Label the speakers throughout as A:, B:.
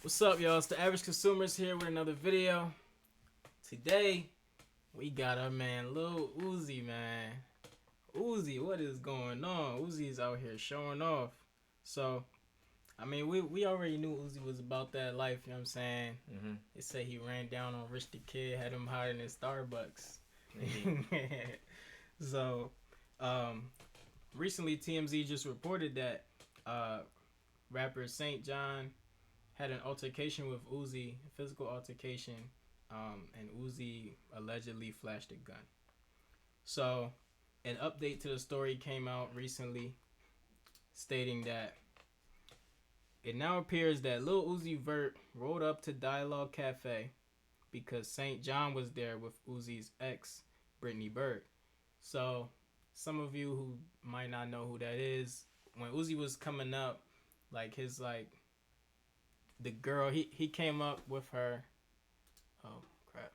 A: What's up, y'all? It's the Average Consumers here with another video. Today, we got our man Lil Uzi, man. Uzi, what is going on? Uzi's out here showing off. So, I mean, we already knew Uzi was about that life, you know what I'm saying? Mm-hmm. They say he ran down on Rich the Kid, had him hiding in Starbucks. Mm-hmm. So, recently TMZ just reported that rapper Saint JHN had an altercation with Uzi, a physical altercation, and Uzi allegedly flashed a gun. So, an update to the story came out recently stating that it now appears that Lil Uzi Vert rolled up to Dialogue Cafe because Saint JHN was there with Uzi's ex, Brittany Byrd. So, some of you who might not know who that is, when Uzi was coming up, the girl, he came up with her. Oh, crap.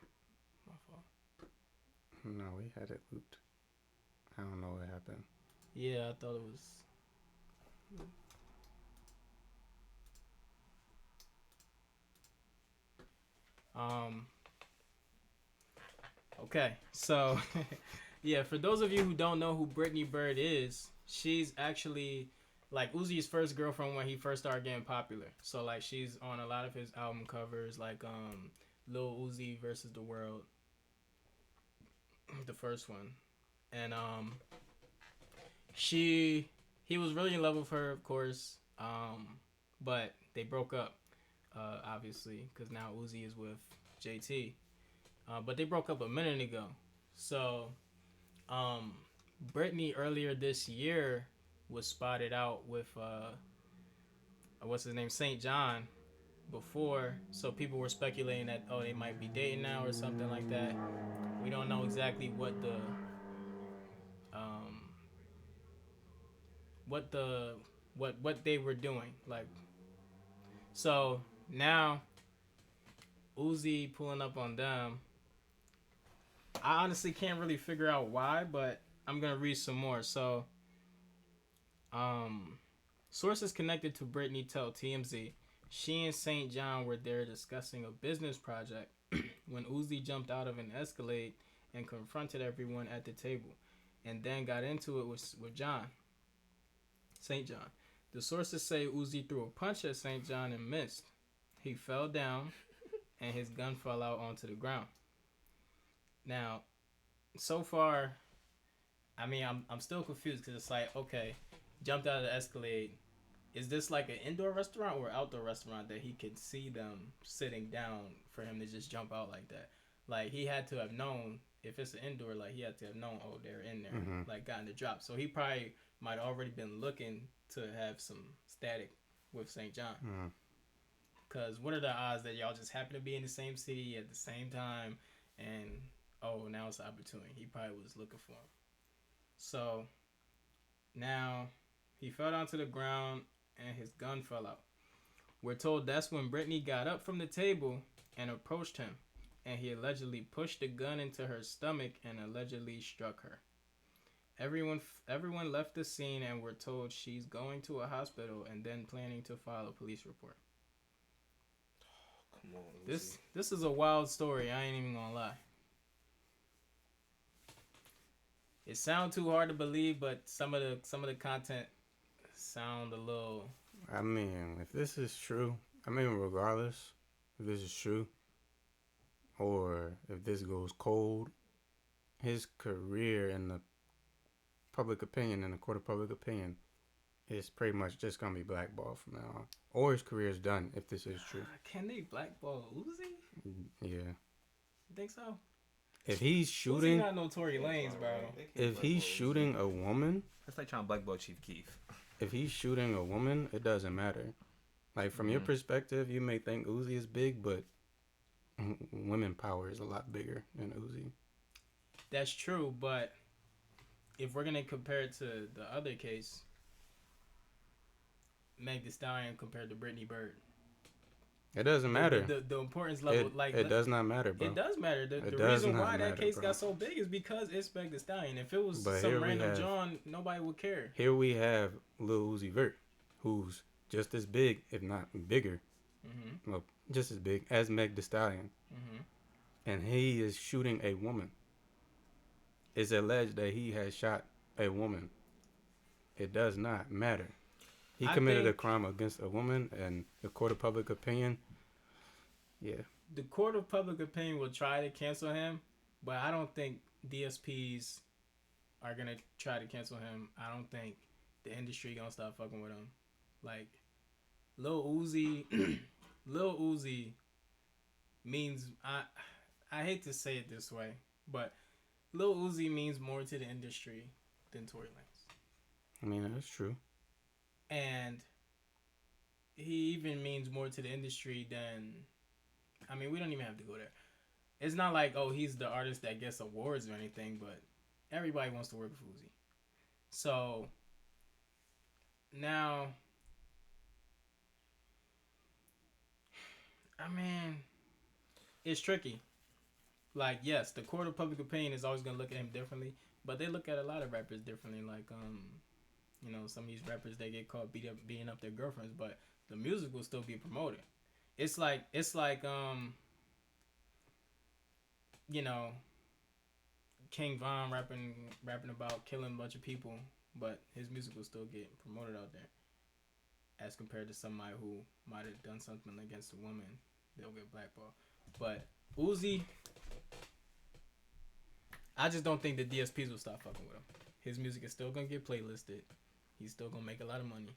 A: My fault.
B: No, we had it looped. I don't know what happened.
A: Yeah, I thought it was. Okay, so, yeah, for those of you who don't know who Brittany Byrd is, she's actually like Uzi's first girlfriend when he first started getting popular. So like she's on a lot of his album covers, like Lil Uzi versus the World, the first one, and he was really in love with her, of course, but they broke up, obviously, because now Uzi is with JT, but they broke up a minute ago. So Brittany earlier this year was spotted out with what's his name, Saint JHN, before, so people were speculating that they might be dating now or something like that. We don't know exactly what they were doing, like. So now Uzi pulling up on them. I honestly can't really figure out why, but I'm gonna read some more. So sources connected to Brittany tell TMZ she and Saint JHN were there discussing a business project when Uzi jumped out of an Escalade and confronted everyone at the table, and then got into it with Saint JHN. The sources say Uzi threw a punch at Saint JHN and missed. He fell down, and his gun fell out onto the ground. Now, so far, I mean, I'm still confused because it's like, okay, jumped out of the Escalade. Is this like an indoor restaurant or outdoor restaurant that he could see them sitting down for him to just jump out like that? Like, he had to have known, if it's an indoor, like, he had to have known, oh, they're in there, like, gotten the drop. So he probably might have already been looking to have some static with Saint JHN. Because what are the odds that y'all just happen to be in the same city at the same time and, oh, now it's an opportunity? He probably was looking for him. So now he fell down to the ground and his gun fell out. We're told that's when Brittany got up from the table and approached him, and he allegedly pushed the gun into her stomach and allegedly struck her. Everyone left the scene, and we're told she's going to a hospital and then planning to file a police report.
C: Come on, Uzi.
A: This is a wild story. I ain't even gonna lie. It sounds too hard to believe, but some of the content sound a little.
B: I mean, if this is true, regardless, if this is true, or if this goes cold, his career in the public opinion, in the court of public opinion, is pretty much just gonna be blackballed from now on. Or his career is done if this is true.
A: Can they blackball Uzi?
B: Yeah.
A: You think so?
B: If he's shooting,
A: Uzi not no Tory Lanez, bro.
B: If he's shooting a woman,
C: that's like trying to blackball Chief Keef.
B: If he's shooting a woman, it doesn't matter. Like, from your perspective, you may think Uzi is big, but women power is a lot bigger than Uzi.
A: That's true, but if we're gonna compare it to the other case, Meg Thee Stallion compared to Brittany Byrd.
B: It doesn't matter.
A: The importance level,
B: it does not matter, bro.
A: It does matter. The reason why that case got so big is because it's Meg Thee Stallion. If it was some random John, nobody would care.
B: Here we have Lil Uzi Vert, who's just as big, if not bigger, well, just as big as Meg Thee Stallion, and he is shooting a woman. It's alleged that he has shot a woman. It does not matter. He committed a crime against a woman, and the court of public opinion, yeah.
A: The court of public opinion will try to cancel him, but I don't think DSPs are gonna try to cancel him. I don't think the industry gonna stop fucking with him. Like, Lil Uzi, Lil Uzi means I hate to say it this way, but Lil Uzi means more to the industry than Tory Lanez.
B: I mean, that's true.
A: And he even means more to the industry than, I mean, we don't even have to go there. It's not like, oh, he's the artist that gets awards or anything, but everybody wants to work with Uzi. So now, I mean, it's tricky. Like, yes, the court of public opinion is always gonna look at him differently, but they look at a lot of rappers differently. Like, you know, some of these rappers, they get caught beating up their girlfriends, but the music will still be promoted. It's like you know, King Von rapping about killing a bunch of people, but his music will still get promoted out there. As compared to somebody who might have done something against a woman, they'll get blackballed. But Uzi, I just don't think the DSPs will stop fucking with him. His music is still gonna get playlisted. He's still gonna make a lot of money.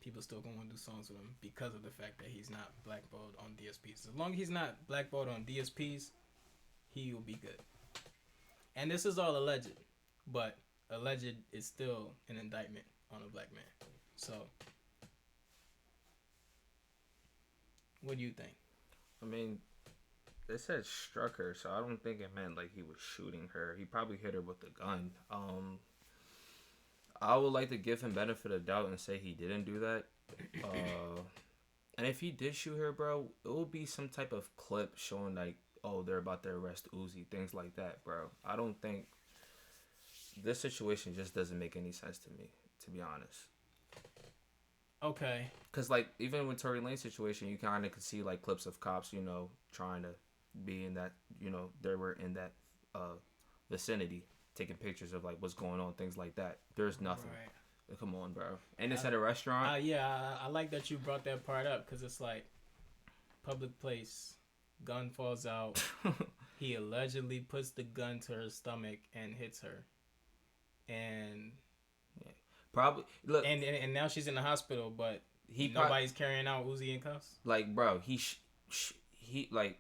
A: People still gonna want to do songs with him because of the fact that he's not blackballed on DSPs. As long as he's not blackballed on DSPs, he will be good. And this is all alleged, but alleged is still an indictment on a black man. So, what do you think?
C: I mean, it said struck her, so I don't think it meant like he was shooting her. He probably hit her with a gun. I would like to give him benefit of doubt and say he didn't do that. And if he did shoot her, bro, it will be some type of clip showing like, oh, they're about to arrest Uzi, things like that, bro. I don't think this situation just doesn't make any sense to me, to be honest.
A: Okay.
C: Because, like, even with Tory Lane's situation, you kind of could see, like, clips of cops, you know, trying to be in that, you know, they were in that vicinity, taking pictures of, like, what's going on, things like that. There's nothing. Right. Come on, bro. And it's at a restaurant.
A: Yeah, I like that you brought that part up, because it's like, public place, gun falls out, he allegedly puts the gun to her stomach and hits her. And...
C: yeah. Probably look,
A: and now she's in the hospital, but nobody's carrying out Uzi in cuffs.
C: Like, bro, he like,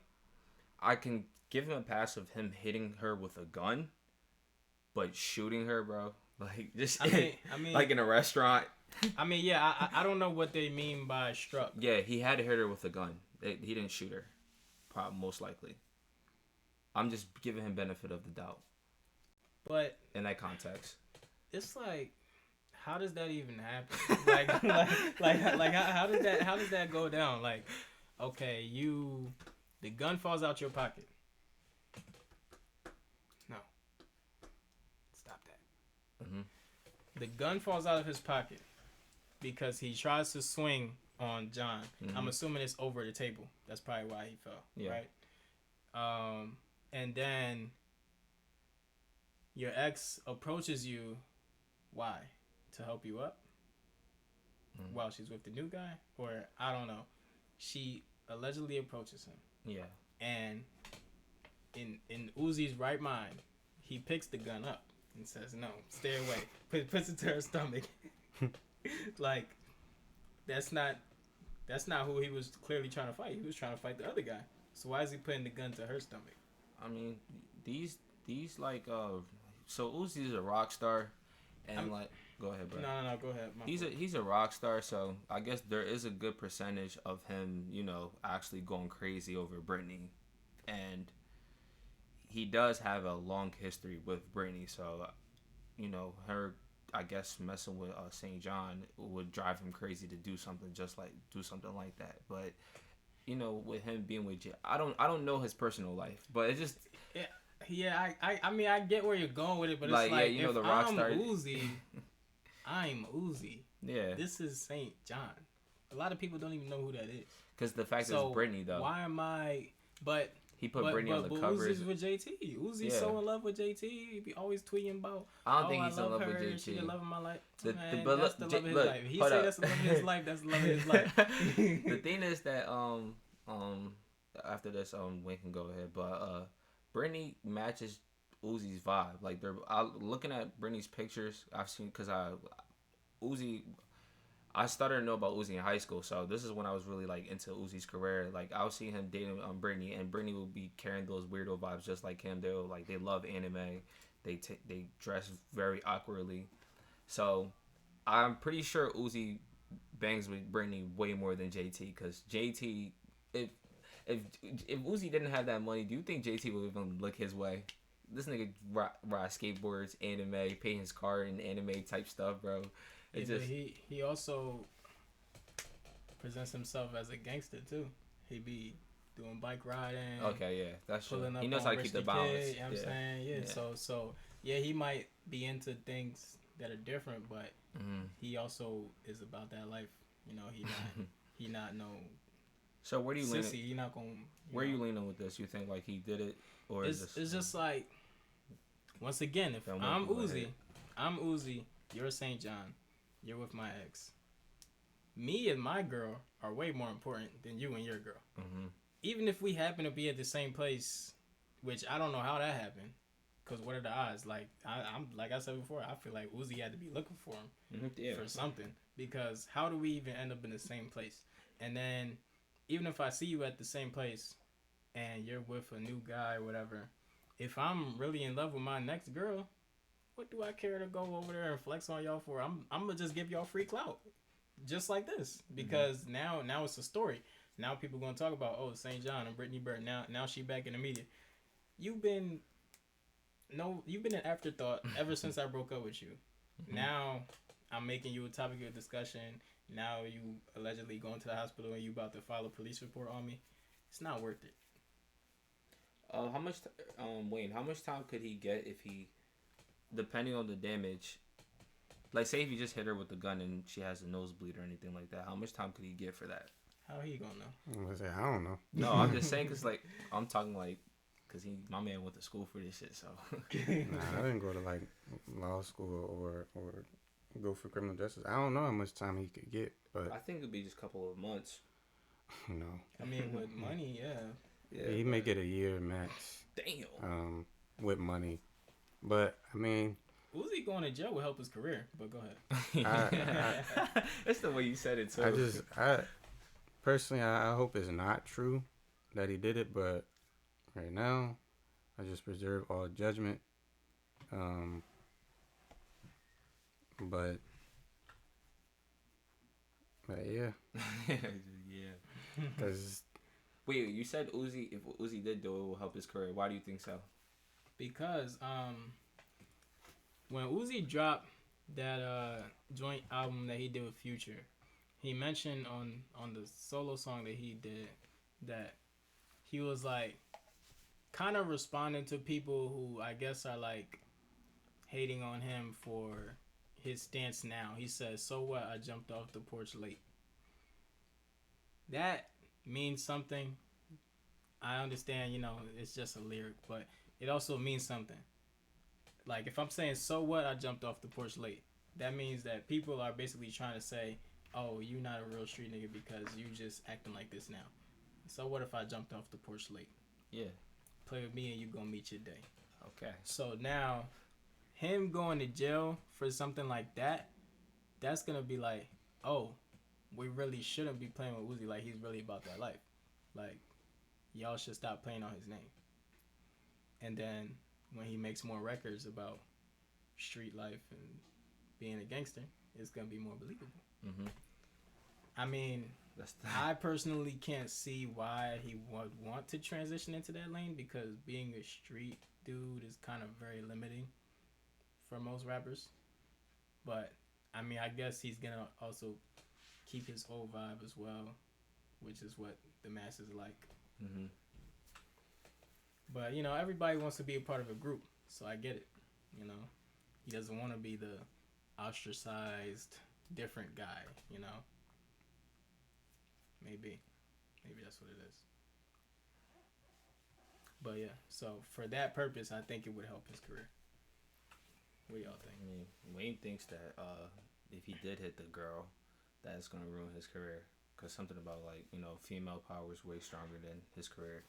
C: I can give him a pass of him hitting her with a gun, but shooting her, bro, like just I mean, like in a restaurant.
A: I mean, yeah, I don't know what they mean by struck.
C: Yeah, he had to hit her with a gun. He didn't shoot her, probably most likely. I'm just giving him benefit of the doubt.
A: But
C: in that context,
A: it's like, how does that even happen? like how does that go down? Like, okay, the gun falls out your pocket. No, stop that. Mm-hmm. The gun falls out of his pocket because he tries to swing on John. Mm-hmm. I'm assuming it's over the table. That's probably why he fell. Yeah. Right. And then your ex approaches you. Why? To help you up while she's with the new guy, or I don't know. She allegedly approaches him. Yeah. And in Uzi's right mind, he picks the gun up and says, "No, stay away." Puts it to her stomach. Like, that's not who he was clearly trying to fight. He was trying to fight the other guy. So why is he putting the gun to her stomach?
C: I mean, these like so Uzi's a rock star, and like. Go ahead, bro.
A: No, go ahead.
C: He's a rock star, so I guess there is a good percentage of him, you know, actually going crazy over Brittany, and he does have a long history with Brittany, so you know, her, I guess, messing with Saint John would drive him crazy to do something like that. But you know, with him being with I don't know his personal life, but it just
A: yeah. I mean, I get where you're going with it, but it's like,
C: yeah, you know, the rock star
A: Uzi. I'm Uzi.
C: Yeah.
A: This is Saint John. a lot of people don't even know who that is.
C: Because the fact is Brittany though.
A: Why am I? But
C: he put Brittany on the cover.
A: Uzi's with JT. Uzi's so in love with JT. He be always tweeting about.
C: I don't think he's in love with JT.
A: She's the love of my life.
C: That's
A: the love of his life. He say that's the love of his life. That's the love of his life.
C: The thing is that after this Wayne can go ahead, but Brittany matches Uzi's vibe. Like looking at Brittany's pictures, I've seen because I started to know about Uzi in high school, so this is when I was really like into Uzi's career. Like I was seeing him dating Brittany, and Brittany would be carrying those weirdo vibes just like him. They love anime, they dress very awkwardly, so I'm pretty sure Uzi bangs with Brittany way more than JT. Because JT, if Uzi didn't have that money, do you think JT would even look his way? This nigga ride skateboards, anime, pay his car, and anime type stuff, bro.
A: Yeah, he also presents himself as a gangster too. He be doing bike riding.
C: Okay, yeah, that's true. He knows how to keep the balance.
A: You know what I'm saying? Yeah. So yeah, he might be into things that are different, but he also is about that life. You know, he not no.
C: So where do you
A: sissy,
C: lean?
A: You're not gonna.
C: Where are you leaning with this? You think like he did it, or
A: it's just like once again, if I'm Uzi, you're Saint John. You're with my ex. Me and my girl are way more important than you and your girl. Mm-hmm. Even if we happen to be at the same place, which I don't know how that happened, because what are the odds? Like I'm like I said before, I feel like Uzi had to be looking for him for something. Because how do we even end up in the same place? And then even if I see you at the same place and you're with a new guy or whatever, if I'm really in love with my next girl, what do I care to go over there and flex on y'all for? I'm gonna just give y'all free clout, just like this, because now it's a story. Now people gonna talk about Saint John and Brittany Byrd. Now she back in the media. You've been an afterthought ever since I broke up with you. Mm-hmm. Now I'm making you a topic of discussion. Now you allegedly going to the hospital and you about to file a police report on me. It's not worth it.
C: How much, Wayne? How much time could he get if he? Depending on the damage, like say if you just hit her with the gun and she has a nosebleed or anything like that, how much time could he get for that?
A: How he gonna know?
B: I'm gonna say I don't know.
C: No, I'm just saying because like I'm talking like because my man went to school for this shit. So
B: nah, I didn't go to like law school or go for criminal justice. I don't know how much time he could get, but
C: I think it'd be just a couple of months.
B: No.
A: I mean with money, yeah.
B: He may get a year max.
C: Damn.
B: With money. But I mean,
A: Uzi going to jail will help his career. But go ahead.
C: That's the way you said it too.
B: I personally hope it's not true that he did it, but right now, I just reserve all judgment. But yeah.
C: Yeah.
B: Because
C: wait, you said Uzi. If Uzi did do it, will help his career. Why do you think so?
A: Because when Uzi dropped that joint album that he did with Future, he mentioned on the solo song that he did that he was like kind of responding to people who I guess are like hating on him for his stance now. He says, "So what? I jumped off the porch late." That means something. I understand, it's just a lyric, but it also means something. Like, if I'm saying, "So what? I jumped off the porch late," that means that people are basically trying to say, "Oh, you not a real street nigga because you just acting like this now. So what if I jumped off the porch late?"
C: Yeah.
A: Play with me and you gonna meet your day.
C: Okay.
A: So now, him going to jail for something like that, that's gonna be like, oh, we really shouldn't be playing with Uzi like he's really about that life. Like, y'all should stop playing on his name. And then when he makes more records about street life and being a gangster, it's gonna be more believable. Mm-hmm. I mean, I personally can't see why he would want to transition into that lane because being a street dude is kind of very limiting for most rappers. But I mean, I guess he's gonna also keep his old vibe as well, which is what the masses like. Mm-hmm. But everybody wants to be a part of a group, so I get it. He doesn't want to be the ostracized, different guy. Maybe that's what it is. But yeah, so for that purpose, I think it would help his career. What do y'all think?
C: I mean, Wayne thinks that if he did hit the girl, that's gonna ruin his career. Cause something about like female power is way stronger than his career.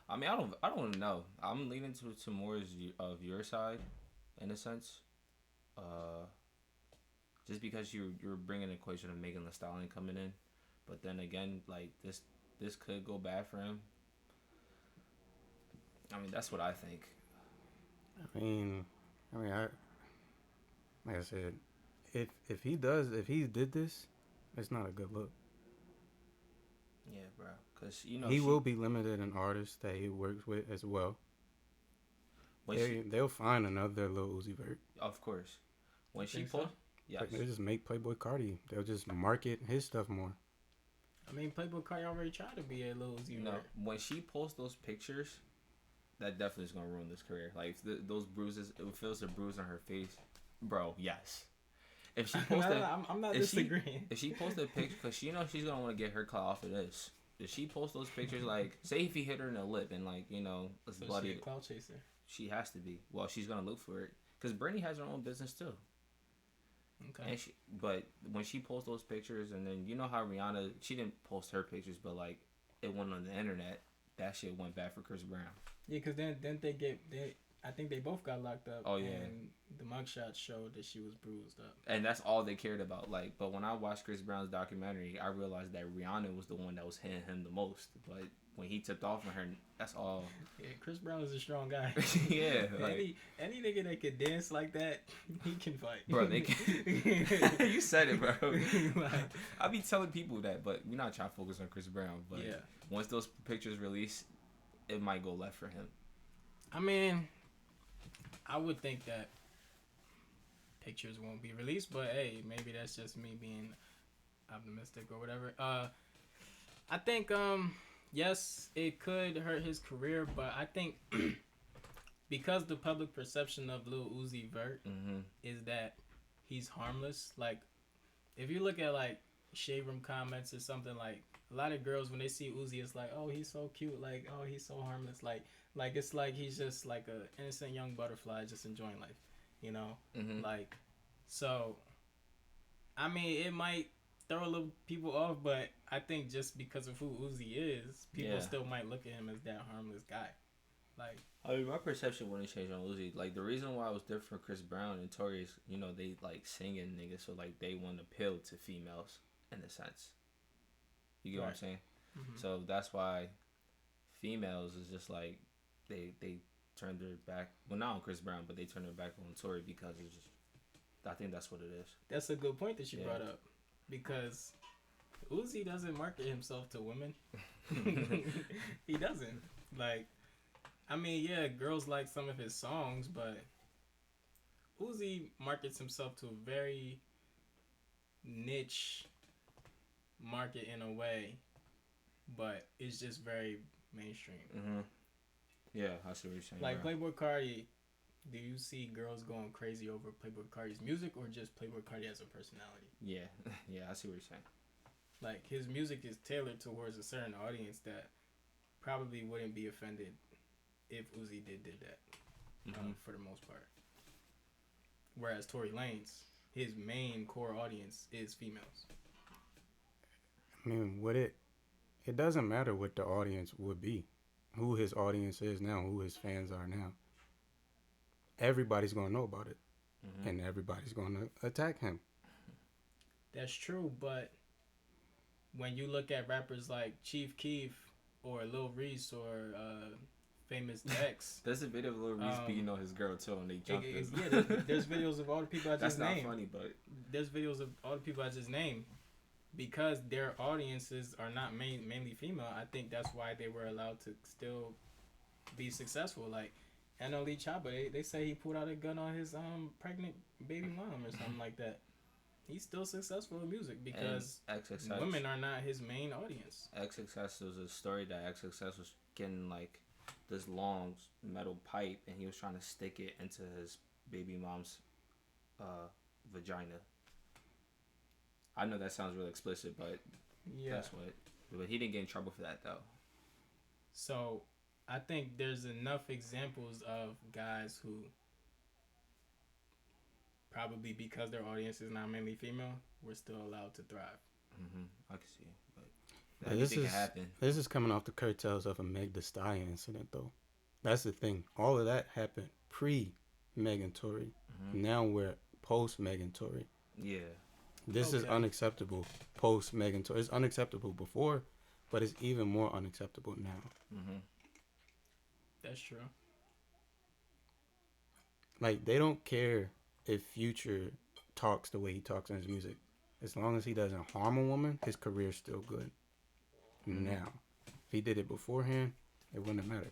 C: I mean, I don't know. I'm leaning to more of your side, in a sense. Just because you're bringing the equation of Megan Thee Stallion coming in, but then again, like this could go bad for him. I mean, that's what I think.
B: I like I said, if he did this, it's not a good look.
C: Yeah, bro. Cause
B: he will be limited in artists that he works with as well. They'll find another Lil Uzi Vert.
C: Of course. When she post,
B: yes. They just make Playboy Cardi. They'll just market his stuff more.
A: I mean, Playboy Cardi already tried to be a Lil Uzi Vert.
C: No, when she posts those pictures, that definitely is gonna ruin this career. Like those bruises, it feels a bruise on her face, bro. Yes. If she posted,
A: I'm not disagreeing.
C: If she posted a picture, because she's gonna want to get her clout off of this. If she posts those pictures, like say if he hit her in the lip and like it's bloody,
A: she a clout chaser.
C: She has to be. Well, she's gonna look for it because Brittany has her own business too. Okay. And but when she posts those pictures, and then how Rihanna, she didn't post her pictures, but like it went on the internet. That shit went bad for Chris Brown.
A: Yeah, because then I think they both got locked up.
C: Oh yeah.
A: And the mugshots showed that she was bruised up.
C: And that's all they cared about. Like, but when I watched Chris Brown's documentary, I realized that Rihanna was the one that was hitting him the most. But when he tipped off on her, that's all.
A: Yeah, Chris Brown is a strong guy.
C: Yeah. Like,
A: any nigga that can dance like that, he can fight.
C: Bro, they can. You said it, bro. I be telling people that, but we're not trying to focus on Chris Brown. But yeah. Once those pictures release, it might go left for him.
A: I mean, I would think that pictures won't be released, but hey, maybe that's just me being optimistic or whatever. I think yes, it could hurt his career, but I think because the public perception of Lil Uzi Vert is that he's harmless. Like, if you look at like shade room comments or something, like a lot of girls when they see Uzi, it's like, oh, he's so cute, like, oh, he's so harmless, like it's like he's just like a innocent young butterfly just enjoying life, like. So, I mean, it might throw a little people off, but I think just because of who Uzi is, people still might look at him as that harmless guy. Like,
C: I mean, my perception wouldn't change on Uzi. Like, the reason why it was different for Chris Brown and Tory is, they like singing niggas, so like they want to appeal to females in a sense. You get what I'm saying? Mm-hmm. So that's why females is just like they turned their back. Well, not on Chris Brown, but they turned their back on Tory because it's just. I think that's what it is.
A: That's a good point that you brought up, because Uzi doesn't market himself to women. He doesn't. Like, I mean, yeah, girls like some of his songs, but Uzi markets himself to a very niche market in a way, but it's just very mainstream.
C: Mm-hmm. Yeah, I see what you're saying.
A: Like, Playboy Cardi. Do you see girls going crazy over Playboy Cardi's music or just Playboy Cardi as a personality?
C: Yeah, I see what you're saying.
A: Like, his music is tailored towards a certain audience that probably wouldn't be offended if Uzi did that, for the most part. Whereas Tory Lanez, his main core audience is females.
B: I mean, it doesn't matter what the audience would be, who his audience is now, who his fans are now. Everybody's going to know about it, and everybody's going to attack him.
A: That's true, but when you look at rappers like Chief Keef or Lil Reese or Famous X...
C: There's a video of Lil Reese beating on his girl, too, and they jumped his...
A: Yeah, there's videos of all the people I just named.
C: That's not funny, but...
A: There's videos of all the people I just named. Because their audiences are not mainly female, I think that's why they were allowed to still be successful. Like... NLE Choppa, they say he pulled out a gun on his pregnant baby mom or something like that. He's still successful in music because women are not his main audience.
C: XXS was a story that XXS was getting like this long metal pipe and he was trying to stick it into his baby mom's vagina. I know that sounds really explicit, but that's what. But he didn't get in trouble for that though.
A: So I think there's enough examples of guys who probably because their audience is not mainly female, were still allowed to thrive.
C: I can see, but anything can happen.
B: This is coming off the curtails of a Meg Thee Stallion incident, though. That's the thing. All of that happened pre Megan Tory. Now we're post Megan Tory.
C: Yeah.
B: This is unacceptable post Megan Tory. It's unacceptable before, but it's even more unacceptable now.
A: That's true.
B: Like, they don't care if Future talks the way he talks in his music. As long as he doesn't harm a woman, his career's still good. Now, if he did it beforehand, it wouldn't have mattered.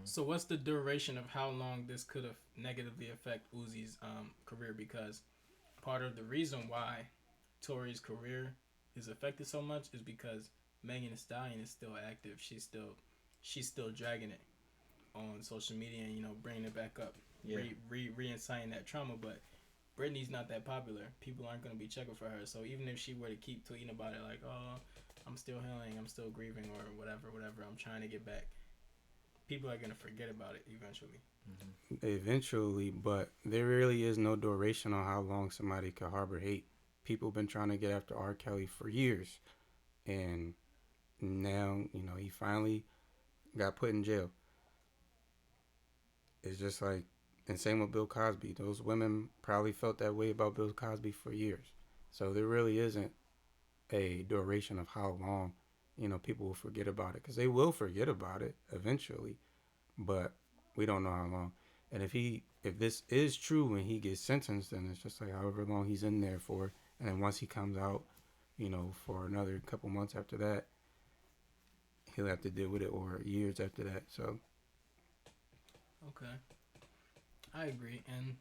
A: So what's the duration of how long this could have negatively affect Uzi's career? Because part of the reason why Tory's career is affected so much is because Megan Thee Stallion is still active. She's still dragging it on social media and, you know, bringing it back up, re-inciting that trauma. But Brittany's not that popular. People aren't going to be checking for her. So even if she were to keep tweeting about it like, oh, I'm still healing, I'm still grieving, or whatever, I'm trying to get back, people are going to forget about it eventually.
B: Eventually, but there really is no duration on how long somebody could harbor hate. People have been trying to get after R. Kelly for years. And now, you know, he finally got put in jail. It's just like, and same with Bill Cosby. Those women probably felt that way about Bill Cosby for years. So there really isn't a duration of how long, you know, people will forget about it. Because they will forget about it eventually. But we don't know how long. And if this is true when he gets sentenced, then it's just like however long he's in there for. And then once he comes out, you know, for another couple months after that, he'll have to deal with it, or years after that. So.
A: Okay. I agree. And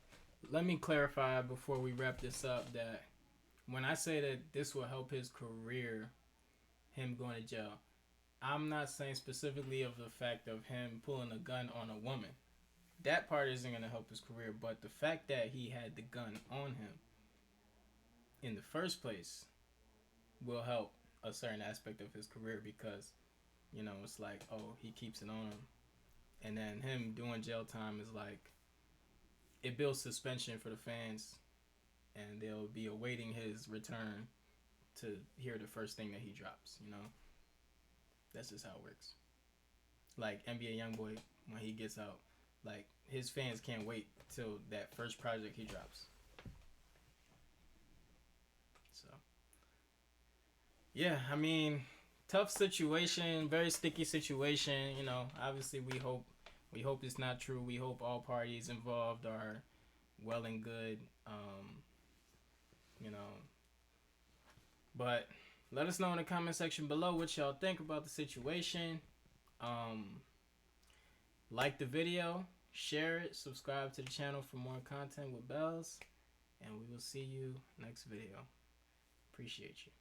A: let me clarify before we wrap this up that when I say that this will help his career, him going to jail, I'm not saying specifically of the fact of him pulling a gun on a woman. That part isn't going to help his career, but the fact that he had the gun on him in the first place will help a certain aspect of his career because, you know, it's like, oh, he keeps it on him. And then him doing jail time is like, it builds suspension for the fans, and they'll be awaiting his return to hear the first thing that he drops, you know? That's just how it works. Like NBA Youngboy, when he gets out, like his fans can't wait till that first project he drops. So, yeah, I mean, tough situation, very sticky situation. You know, obviously we hope it's not true. We hope all parties involved are well and good. You know, but let us know in the comment section below what y'all think about the situation. Like the video, share it, subscribe to the channel for more content with bells, and we will see you next video. Appreciate you.